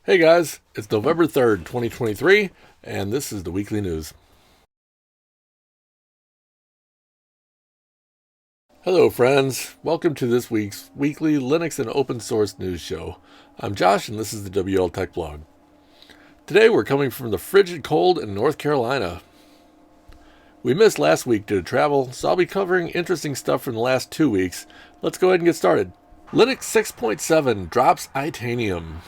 Hey guys, it's November 3rd, 2023, and this is the weekly news. Hello friends, welcome to this week's weekly Linux and open source news show. I'm Josh and this is the WL Tech Blog. Today we're coming from the frigid cold in North Carolina. We missed last week due to travel, so I'll be covering interesting stuff from the last 2 weeks. Let's go ahead and get started. Linux 6.7 drops Itanium.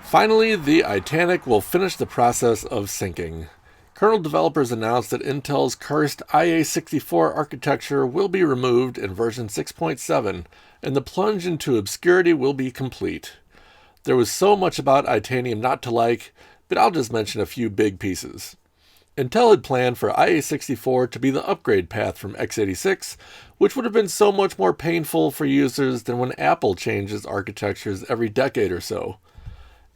Finally, the Titanic will finish the process of syncing. Kernel developers announced that Intel's cursed IA64 architecture will be removed in version 6.7, and the plunge into obscurity will be complete. There was so much about Itanium not to like, but I'll just mention a few big pieces. Intel had planned for IA64 to be the upgrade path from x86, which would have been so much more painful for users than when Apple changes architectures every decade or so.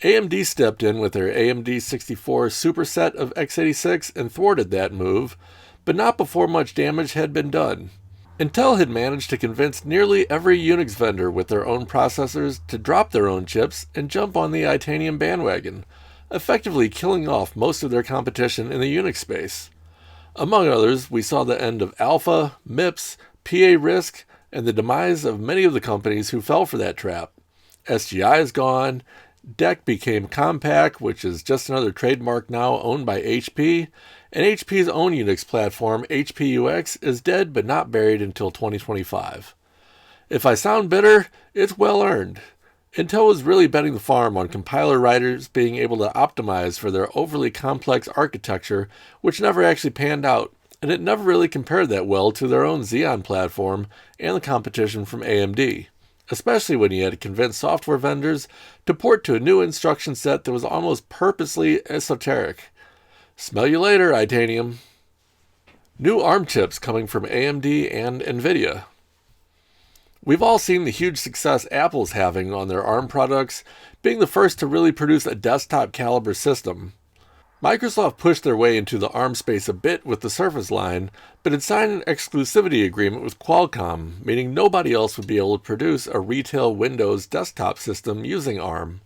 AMD stepped in with their AMD 64 superset of x86 and thwarted that move, but not before much damage had been done. Intel had managed to convince nearly every Unix vendor with their own processors to drop their own chips and jump on the Itanium bandwagon, effectively killing off most of their competition in the Unix space. Among others, we saw the end of Alpha, MIPS, PA RISC, and the demise of many of the companies who fell for that trap. SGI is gone. DEC became Compaq, which is just another trademark now owned by HP, and HP's own Unix platform, HPUX, is dead but not buried until 2025. If I sound bitter, it's well earned. Intel was really betting the farm on compiler writers being able to optimize for their overly complex architecture, which never actually panned out, and it never really compared that well to their own Xeon platform and the competition from AMD. Especially when you had to convince software vendors to port to a new instruction set that was almost purposely esoteric. Smell you later, Itanium. New ARM chips coming from AMD and nVidia. We've all seen the huge success Apple's having on their ARM products, being the first to really produce a desktop caliber system. Microsoft pushed their way into the ARM space a bit with the Surface line, but had signed an exclusivity agreement with Qualcomm, meaning nobody else would be able to produce a retail Windows desktop system using ARM.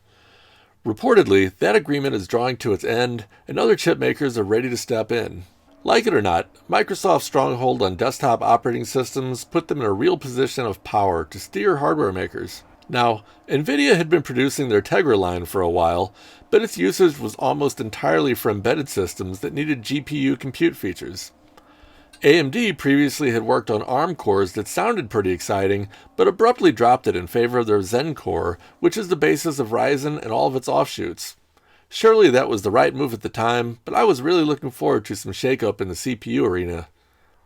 Reportedly, that agreement is drawing to its end, and other chip makers are ready to step in. Like it or not, Microsoft's stronghold on desktop operating systems put them in a real position of power to steer hardware makers. Now, nVidia had been producing their Tegra line for a while, but its usage was almost entirely for embedded systems that needed GPU compute features. AMD previously had worked on ARM cores that sounded pretty exciting, but abruptly dropped it in favor of their Zen core, which is the basis of Ryzen and all of its offshoots. Surely that was the right move at the time, but I was really looking forward to some shakeup in the CPU arena.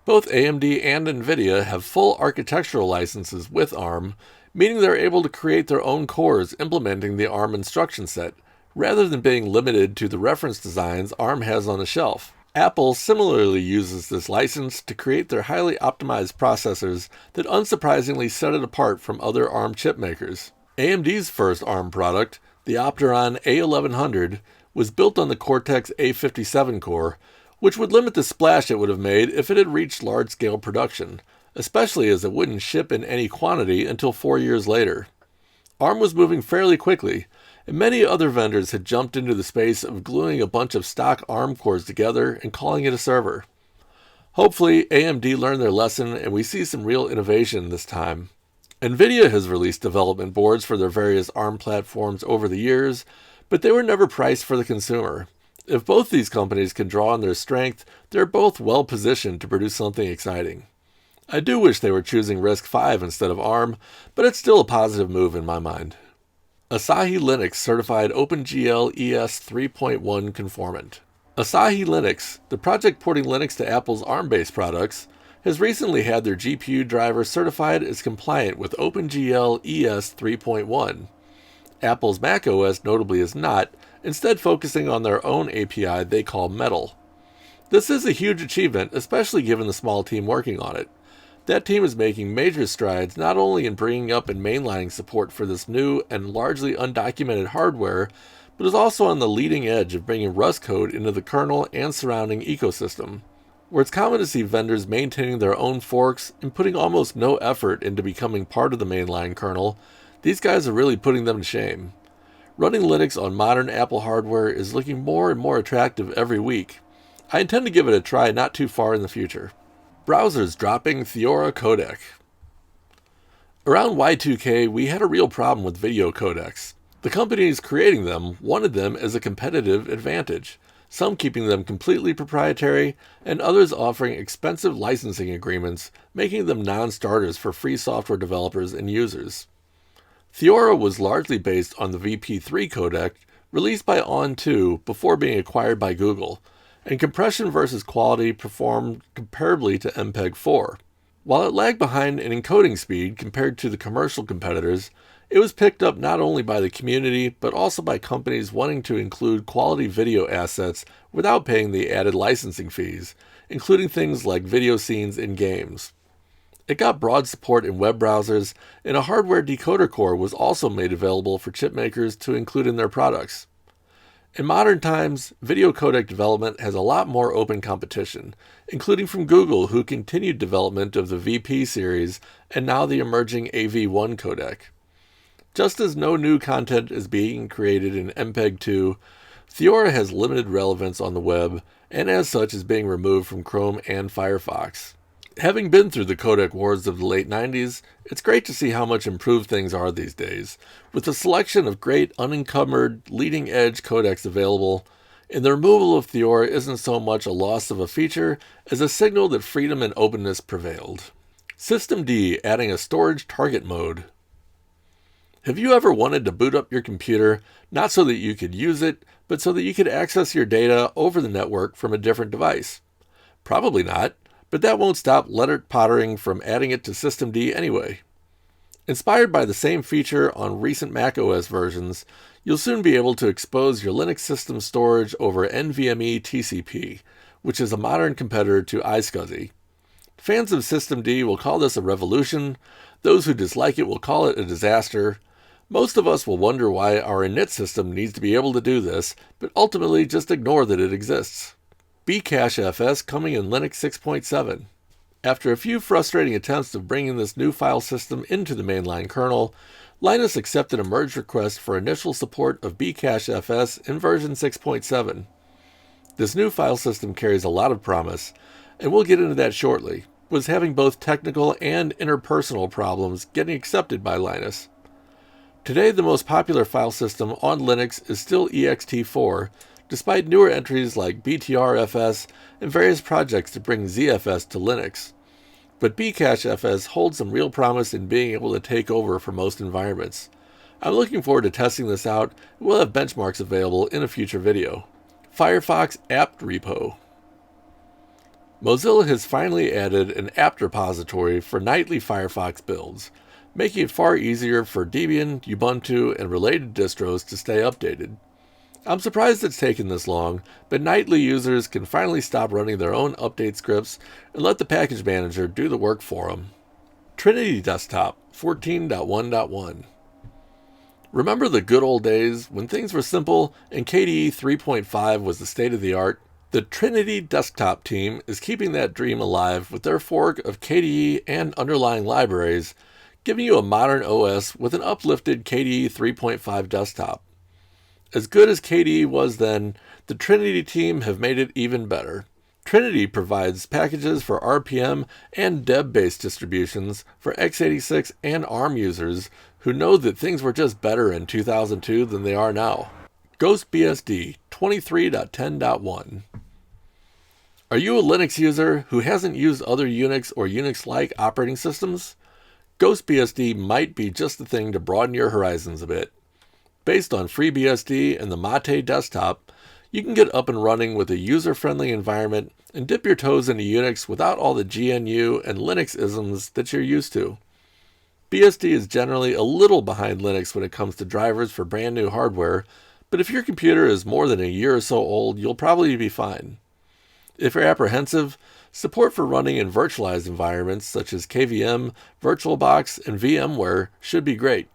Both AMD and nVidia have full architectural licenses with ARM, meaning they're able to create their own cores implementing the ARM instruction set, rather than being limited to the reference designs ARM has on the shelf. Apple similarly uses this license to create their highly optimized processors that unsurprisingly set it apart from other ARM chip makers. AMD's first ARM product, the Opteron A1100, was built on the Cortex A57 core, which would limit the splash it would have made if it had reached large-scale production, especially as it wouldn't ship in any quantity until 4 years later. ARM was moving fairly quickly, and many other vendors had jumped into the space of gluing a bunch of stock ARM cores together and calling it a server. Hopefully, AMD learned their lesson and we see some real innovation this time. nVidia has released development boards for their various ARM platforms over the years, but they were never priced for the consumer. If both these companies can draw on their strength, they're both well positioned to produce something exciting. I do wish they were choosing RISC-V instead of ARM, but it's still a positive move in my mind. Asahi Linux certified OpenGL ES 3.1 conformant. Asahi Linux, the project porting Linux to Apple's ARM-based products, has recently had their GPU driver certified as compliant with OpenGL ES 3.1. Apple's macOS notably is not, instead focusing on their own API they call Metal. This is a huge achievement, especially given the small team working on it. That team is making major strides not only in bringing up and mainlining support for this new and largely undocumented hardware, but is also on the leading edge of bringing Rust code into the kernel and surrounding ecosystem. Where it's common to see vendors maintaining their own forks and putting almost no effort into becoming part of the mainline kernel, these guys are really putting them to shame. Running Linux on modern Apple hardware is looking more and more attractive every week. I intend to give it a try not too far in the future. Browsers dropping Theora codec. Around Y2K, we had a real problem with video codecs. The companies creating them wanted them as a competitive advantage, some keeping them completely proprietary, and others offering expensive licensing agreements, making them non-starters for free software developers and users. Theora was largely based on the VP3 codec, released by On2 before being acquired by Google, and compression versus quality performed comparably to MPEG-4. While it lagged behind in encoding speed compared to the commercial competitors, it was picked up not only by the community, but also by companies wanting to include quality video assets without paying the added licensing fees, including things like video scenes in games. It got broad support in web browsers, and a hardware decoder core was also made available for chipmakers to include in their products. In modern times, video codec development has a lot more open competition, including from Google, who continued development of the VP series and now the emerging AV1 codec. Just as no new content is being created in MPEG-2, Theora has limited relevance on the web, and as such is being removed from Chrome and Firefox. Having been through the codec wars of the late 90s, it's great to see how much improved things are these days, with a selection of great unencumbered, leading-edge codecs available, and the removal of Theora isn't so much a loss of a feature as a signal that freedom and openness prevailed. Systemd adding a storage target mode. Have you ever wanted to boot up your computer, not so that you could use it, but so that you could access your data over the network from a different device? Probably not. But that won't stop Leonard Pottering from adding it to Systemd anyway. Inspired by the same feature on recent macOS versions, you'll soon be able to expose your Linux system storage over NVMe TCP, which is a modern competitor to iSCSI. Fans of Systemd will call this a revolution. Those who dislike it will call it a disaster. Most of us will wonder why our init system needs to be able to do this, but ultimately just ignore that it exists. bcachefs coming in Linux 6.7. After a few frustrating attempts of bringing this new file system into the mainline kernel, Linus accepted a merge request for initial support of bcachefs in version 6.7. This new file system carries a lot of promise, and we'll get into that shortly, was having both technical and interpersonal problems getting accepted by Linus. Today, the most popular file system on Linux is still ext4, despite newer entries like btrfs and various projects to bring ZFS to Linux. But bcachefs holds some real promise in being able to take over for most environments. I'm looking forward to testing this out, and we'll have benchmarks available in a future video. Firefox apt repo. Mozilla has finally added an apt repository for nightly Firefox builds, making it far easier for Debian, Ubuntu, and related distros to stay updated. I'm surprised it's taken this long, but nightly users can finally stop running their own update scripts and let the package manager do the work for them. Trinity Desktop 14.1.1. Remember the good old days when things were simple and KDE 3.5 was the state of the art? The Trinity Desktop team is keeping that dream alive with their fork of KDE and underlying libraries, giving you a modern OS with an uplifted KDE 3.5 desktop. As good as KDE was then, the Trinity team have made it even better. Trinity provides packages for RPM and Deb-based distributions for x86 and ARM users who know that things were just better in 2002 than they are now. GhostBSD 23.10.1. Are you a Linux user who hasn't used other Unix or Unix-like operating systems? GhostBSD might be just the thing to broaden your horizons a bit. Based on FreeBSD and the Mate desktop, you can get up and running with a user-friendly environment and dip your toes into Unix without all the GNU and Linux isms that you're used to. BSD is generally a little behind Linux when it comes to drivers for brand new hardware, but if your computer is more than a year or so old, you'll probably be fine. If you're apprehensive, support for running in virtualized environments such as KVM, VirtualBox, and VMware should be great.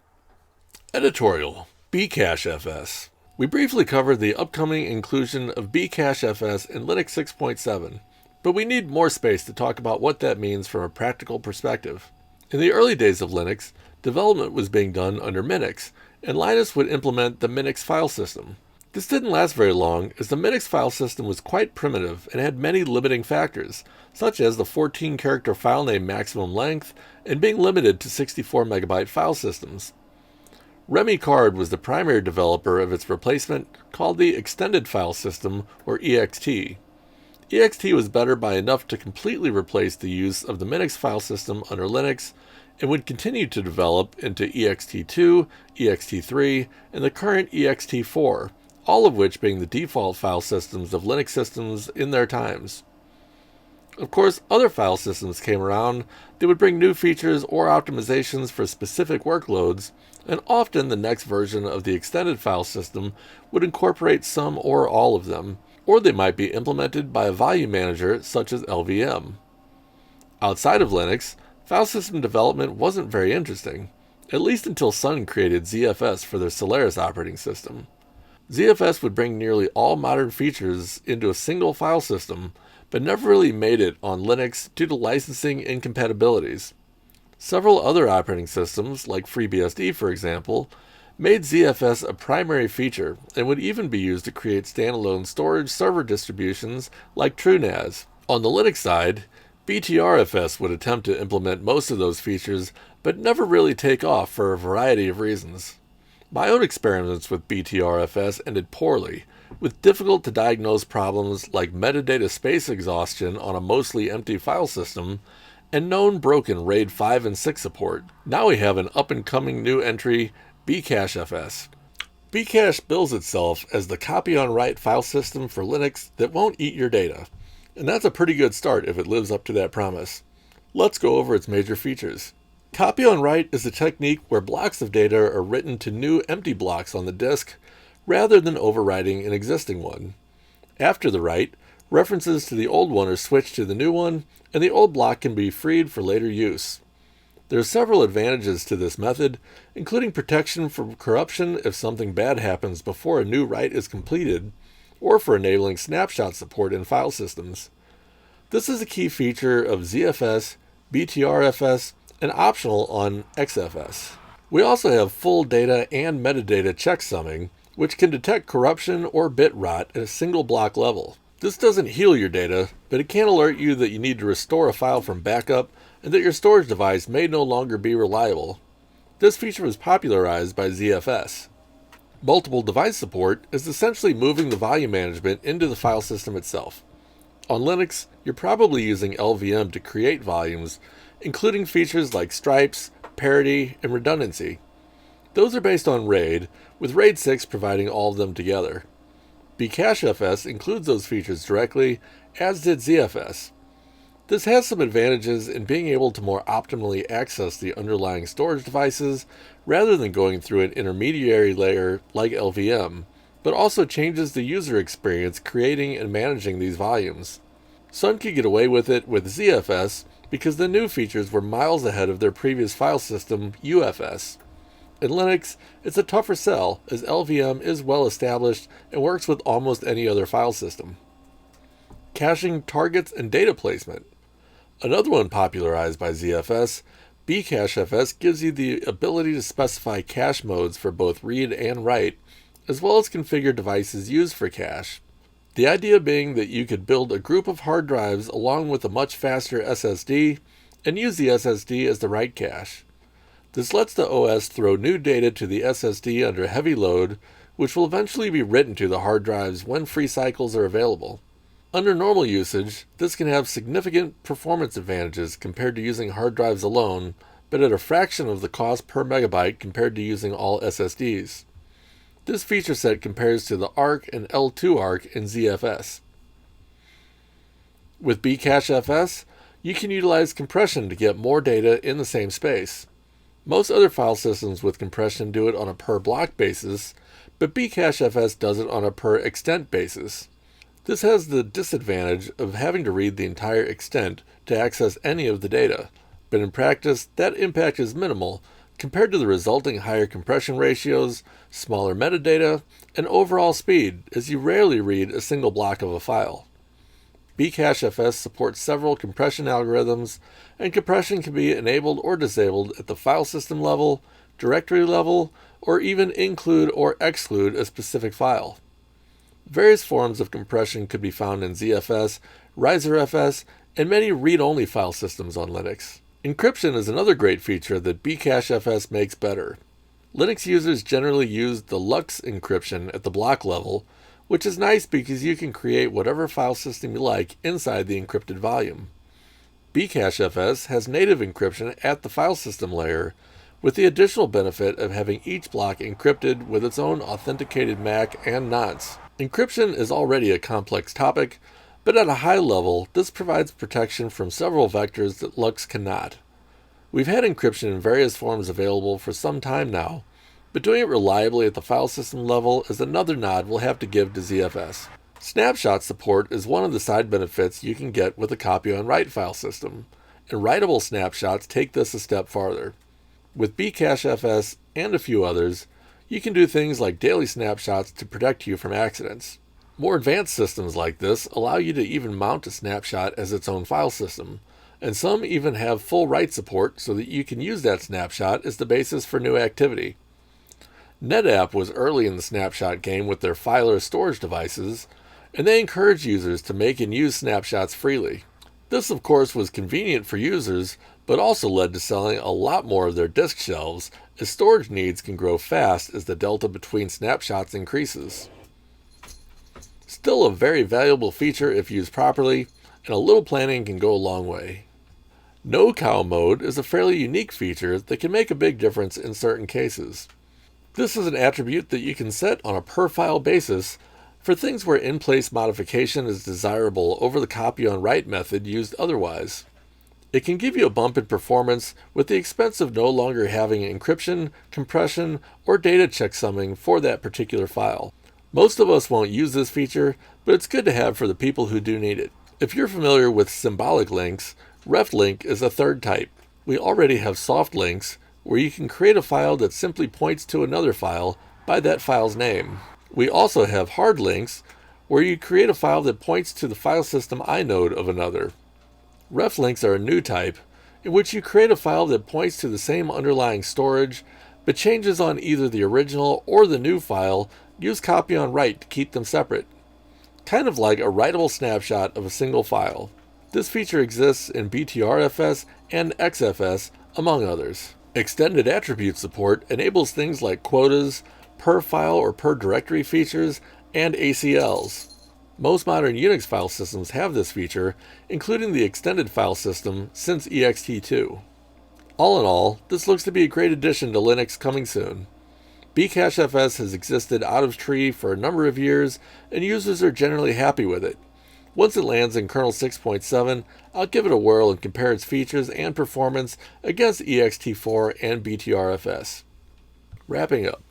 Editorial. bcachefs. We briefly covered the upcoming inclusion of bcachefs in Linux 6.7, but we need more space to talk about what that means from a practical perspective. In the early days of Linux, development was being done under Minix, and Linus would implement the Minix file system. This didn't last very long, as the Minix file system was quite primitive and had many limiting factors, such as the 14-character file name maximum length and being limited to 64-megabyte file systems. Remy Card was the primary developer of its replacement, called the Extended File System, or EXT. EXT was better by enough to completely replace the use of the Minix file system under Linux, and would continue to develop into ext2, ext3, and the current ext4, all of which being the default file systems of Linux systems in their times. Of course, other file systems came around that would bring new features or optimizations for specific workloads, and often the next version of the extended file system would incorporate some or all of them, or they might be implemented by a volume manager such as LVM. Outside of Linux, file system development wasn't very interesting, at least until Sun created ZFS for their Solaris operating system. ZFS would bring nearly all modern features into a single file system, but never really made it on Linux due to licensing incompatibilities. Several other operating systems, like FreeBSD for example, made ZFS a primary feature and would even be used to create standalone storage server distributions like TrueNAS. On the Linux side, BTRFS would attempt to implement most of those features, but never really take off for a variety of reasons. My own experiments with BTRFS ended poorly, with difficult to diagnose problems like metadata space exhaustion on a mostly empty file system, and known broken RAID 5 and 6 support. Now we have an up-and-coming new entry, bcachefs. Bcache bills itself as the copy-on-write file system for Linux that won't eat your data, and that's a pretty good start if it lives up to that promise. Let's go over its major features. Copy-on-write is a technique where blocks of data are written to new empty blocks on the disk, rather than overwriting an existing one. After the write, references to the old one are switched to the new one, and the old block can be freed for later use. There are several advantages to this method, including protection from corruption if something bad happens before a new write is completed, or for enabling snapshot support in file systems. This is a key feature of ZFS, BTRFS, and optional on XFS. We also have full data and metadata checksumming, which can detect corruption or bit rot at a single block level. This doesn't heal your data, but it can alert you that you need to restore a file from backup and that your storage device may no longer be reliable. This feature was popularized by ZFS. Multiple device support is essentially moving the volume management into the file system itself. On Linux, you're probably using LVM to create volumes, including features like stripes, parity, and redundancy. Those are based on RAID, with RAID 6 providing all of them together. bcachefs includes those features directly, as did ZFS. This has some advantages in being able to more optimally access the underlying storage devices rather than going through an intermediary layer like LVM, but also changes the user experience creating and managing these volumes. Sun could get away with it with ZFS because the new features were miles ahead of their previous file system, UFS. In Linux, it's a tougher sell, as LVM is well established and works with almost any other file system. Caching targets and data placement. Another one popularized by ZFS, bcachefs gives you the ability to specify cache modes for both read and write, as well as configure devices used for cache. The idea being that you could build a group of hard drives along with a much faster SSD, and use the SSD as the write cache. This lets the OS throw new data to the SSD under heavy load, which will eventually be written to the hard drives when free cycles are available. Under normal usage, this can have significant performance advantages compared to using hard drives alone, but at a fraction of the cost per megabyte compared to using all SSDs. This feature set compares to the ARC and L2 ARC in ZFS. With bcachefs, you can utilize compression to get more data in the same space. Most other file systems with compression do it on a per block basis, but bcachefs does it on a per extent basis. This has the disadvantage of having to read the entire extent to access any of the data, but in practice that impact is minimal compared to the resulting higher compression ratios, smaller metadata, and overall speed, as you rarely read a single block of a file. bcachefs supports several compression algorithms, and compression can be enabled or disabled at the file system level, directory level, or even include or exclude a specific file. Various forms of compression could be found in ZFS, RiserFS, and many read-only file systems on Linux. Encryption is another great feature that bcachefs makes better. Linux users generally use the LUKS encryption at the block level, which is nice because you can create whatever file system you like inside the encrypted volume. bcachefs has native encryption at the file system layer, with the additional benefit of having each block encrypted with its own authenticated MAC and nonce. Encryption is already a complex topic, but at a high level, this provides protection from several vectors that LUKS cannot. We've had encryption in various forms available for some time now, but doing it reliably at the file system level is another nod we'll have to give to ZFS. Snapshot support is one of the side benefits you can get with a copy on write file system, and writable snapshots take this a step farther. With bcachefs and a few others, you can do things like daily snapshots to protect you from accidents. More advanced systems like this allow you to even mount a snapshot as its own file system, and some even have full write support so that you can use that snapshot as the basis for new activity. NetApp was early in the snapshot game with their filer storage devices, and they encourage users to make and use snapshots freely. This, of course, was convenient for users, but also led to selling a lot more of their disk shelves, as storage needs can grow fast as the delta between snapshots increases. Still a very valuable feature if used properly, and a little planning can go a long way. No-cow mode is a fairly unique feature that can make a big difference in certain cases. This is an attribute that you can set on a per-file basis for things where in-place modification is desirable over the copy-on-write method used otherwise. It can give you a bump in performance with the expense of no longer having encryption, compression, or data checksumming for that particular file. Most of us won't use this feature, but it's good to have for the people who do need it. If you're familiar with symbolic links, reflink is a third type. We already have soft links, where you can create a file that simply points to another file by that file's name. We also have hard links, where you create a file that points to the file system inode of another. Reflinks are a new type, in which you create a file that points to the same underlying storage, but changes on either the original or the new file. Use copy on write to keep them separate. Kind of like a writable snapshot of a single file. This feature exists in BTRFS and XFS, among others. Extended attribute support enables things like quotas, per file or per directory features, and ACLs. Most modern Unix file systems have this feature, including the extended file system since ext2. All in all, this looks to be a great addition to Linux coming soon. bcachefs has existed out of tree for a number of years, and users are generally happy with it. Once it lands in kernel 6.7, I'll give it a whirl and compare its features and performance against ext4 and BTRFS. Wrapping up.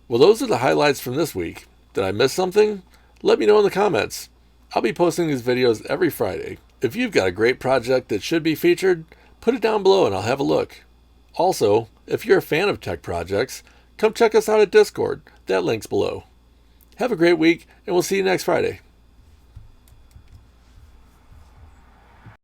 Well, those are the highlights from this week. Did I miss something? Let me know in the comments. I'll be posting these videos every Friday. If you've got a great project that should be featured, put it down below and I'll have a look. Also, if you're a fan of tech projects, come check us out at Discord. That link's below. Have a great week, and we'll see you next Friday.